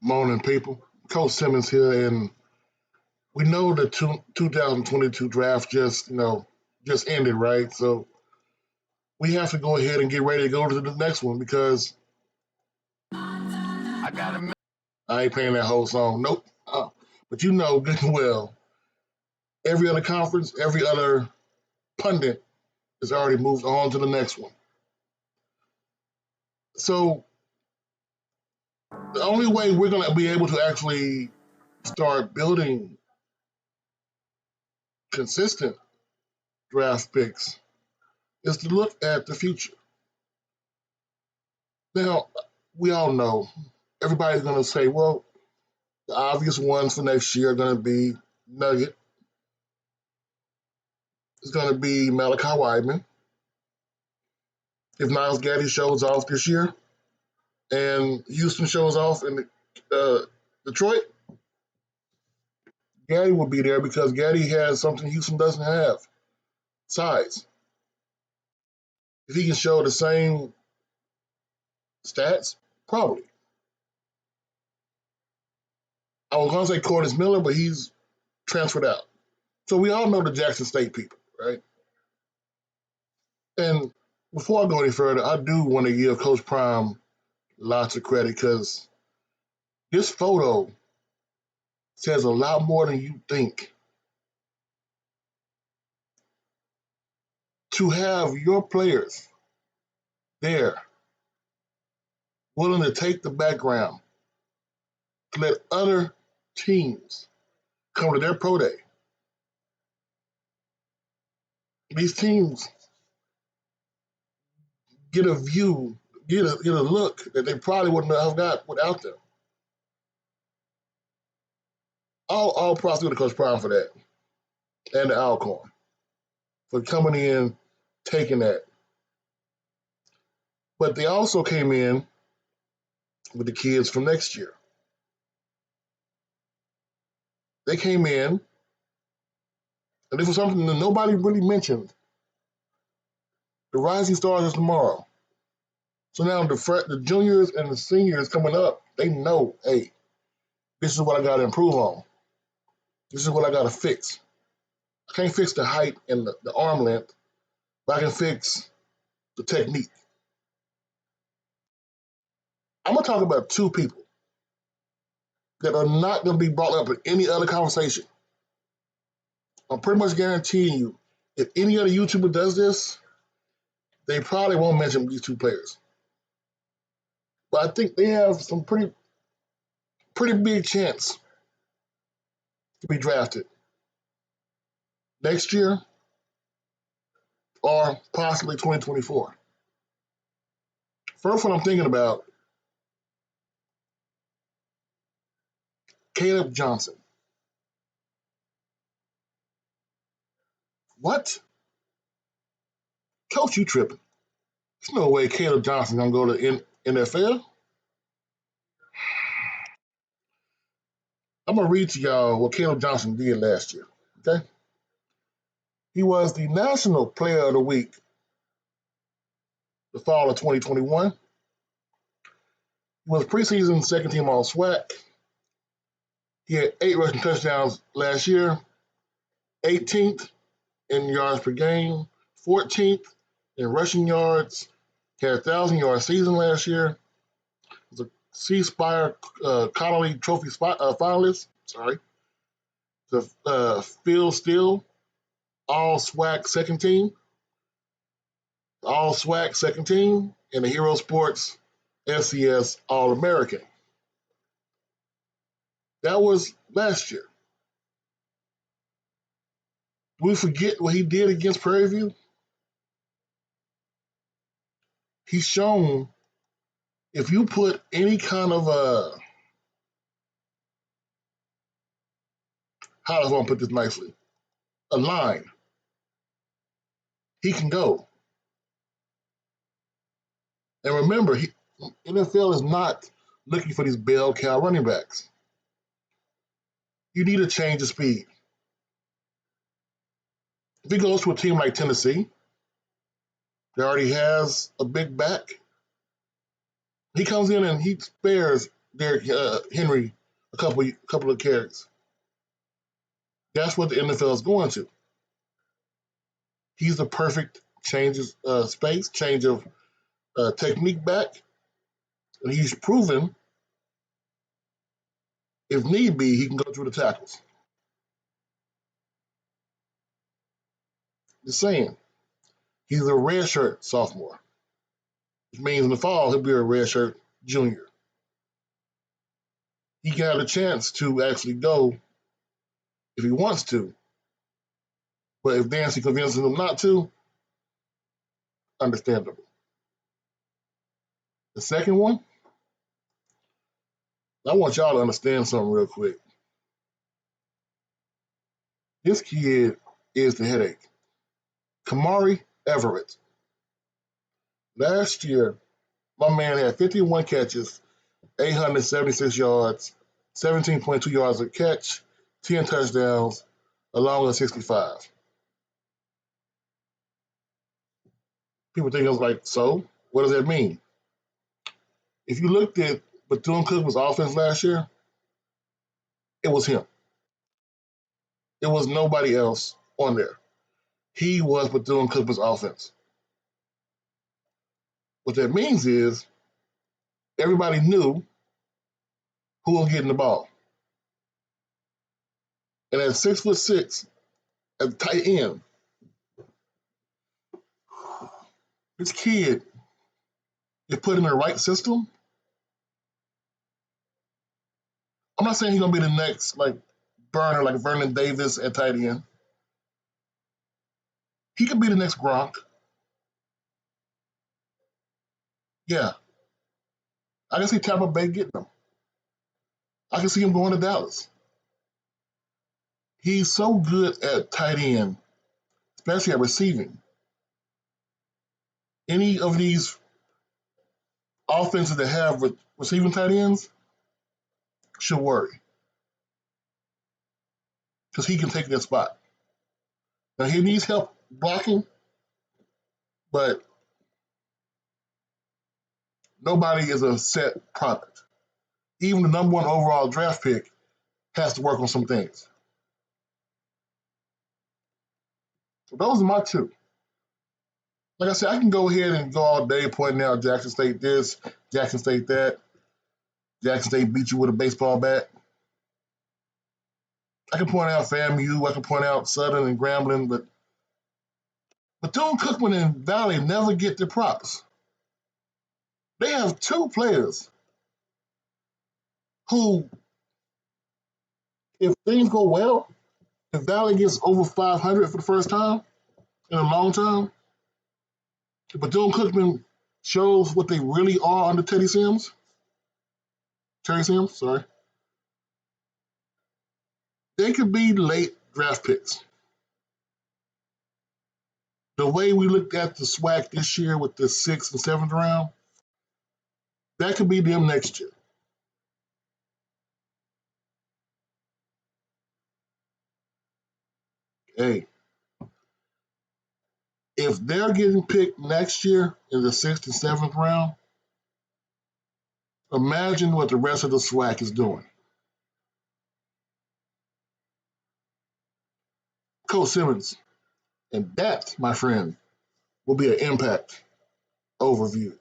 Morning, people. Coach Simmons here, and we know the 2022 draft just ended, right? So we have to go ahead and get ready to go to the next one because I ain't playing that whole song. Nope. But you know good and well, every other conference, every other pundit has already moved on to the next one. So the only way we're going to be able to actually start building consistent draft picks is to look at the future. Now, we all know everybody's going to say, well, the obvious ones for next year are going to be Nugget. It's going to be Malachi Wideman. If Niles Gaddy shows off this year and Houston shows off in Detroit, Gaddy will be there because Gaddy has something Houston doesn't have, size. If he can show the same stats, probably. I was going to say Cordes Miller, but he's transferred out. So we all know the Jackson State people, right? And before I go any further, I do want to give Coach Prime lots of credit because this photo says a lot more than you think. To have your players there willing to take the background to let other teams come to their pro day. These teams get a view, get a look that they probably wouldn't have got without them. All props to Coach Prime for that, and the Alcorn for coming in, taking that. But they also came in with the kids from next year. They came in, and this was something that nobody really mentioned. The rising stars is tomorrow. So now the juniors and the seniors coming up, they know, hey, this is what I got to improve on. This is what I got to fix. I can't fix the height and the arm length, but I can fix the technique. I'm going to talk about two people that are not going to be brought up in any other conversation. I'm pretty much guaranteeing you, if any other YouTuber does this, they probably won't mention these two players. But I think they have some pretty big chance to be drafted next year or possibly 2024. First one I'm thinking about, Caleb Johnson. What? Coach, you tripping. There's no way Caleb Johnson's going to go to NFL. I'm going to read to y'all what Caleb Johnson did last year, okay? He was the National Player of the Week the fall of 2021. He was preseason second team all SWAC. He had 8 rushing touchdowns last year, 18th in yards per game, 14th in rushing yards. He had a 1,000-yard season last year. He was a C. Spire Connolly Trophy finalist. The Phil Steele All SWAC second team. All SWAC second team, and the Hero Sports FCS All-American. That was last year. Do we forget what he did against Prairie View? He's shown if you put any kind of how do I want to put this nicely? A line. He can go. And remember, NFL is not looking for these bell cow running backs. You need a change of speed. If he goes to a team like Tennessee, that already has a big back, he comes in and he spares Derrick Henry a couple of carries. That's what the NFL is going to. He's the perfect change of space, change of technique back, and he's proven if need be he can go through the tackles. Just saying, he's a redshirt sophomore, which means in the fall he'll be a redshirt junior. He got a chance to actually go if he wants to, but if Dancy convinces him not to, understandable. The second one, I want y'all to understand something real quick. This kid is the headache. Kaimari Everett. Last year, my man had 51 catches, 876 yards, 17.2 yards a catch, 10 touchdowns, along with 65. People think I was like, so what does that mean? If you looked at Bethune-Cookman's offense last year, it was him. It was nobody else on there. He was Bethune-Cookman's offense. What that means is everybody knew who was getting the ball. And at 6'6", at the tight end, this kid, if put in the right system, I'm not saying he's gonna be the next like burner, like Vernon Davis at tight end. He could be the next Gronk. Yeah, I can see Tampa Bay getting him. I can see him going to Dallas. He's so good at tight end, especially at receiving. Any of these offenses that have receiving tight ends should worry because he can take that spot. Now he needs help blocking, but nobody is a set product. Even the number one overall draft pick has to work on some things. So those are my two. Like I said, I can go ahead and go all day pointing out Jackson State this, Jackson State that. Jackson State beat you with a baseball bat. I can point out FAMU, I can point out Southern and Grambling, but Bethune-Cookman and Valley never get their props. They have two players who, if things go well, if Valley gets over 500 for the first time in a long time, if Bethune-Cookman shows what they really are under Terry Sims, sorry, they could be late draft picks. The way we looked at the SWAC this year with the 6th and 7th round, that could be them next year. Hey, if they're getting picked next year in the 6th and 7th round, imagine what the rest of the SWAC is doing. Coach Simmons, and that, my friend, will be an impact overview.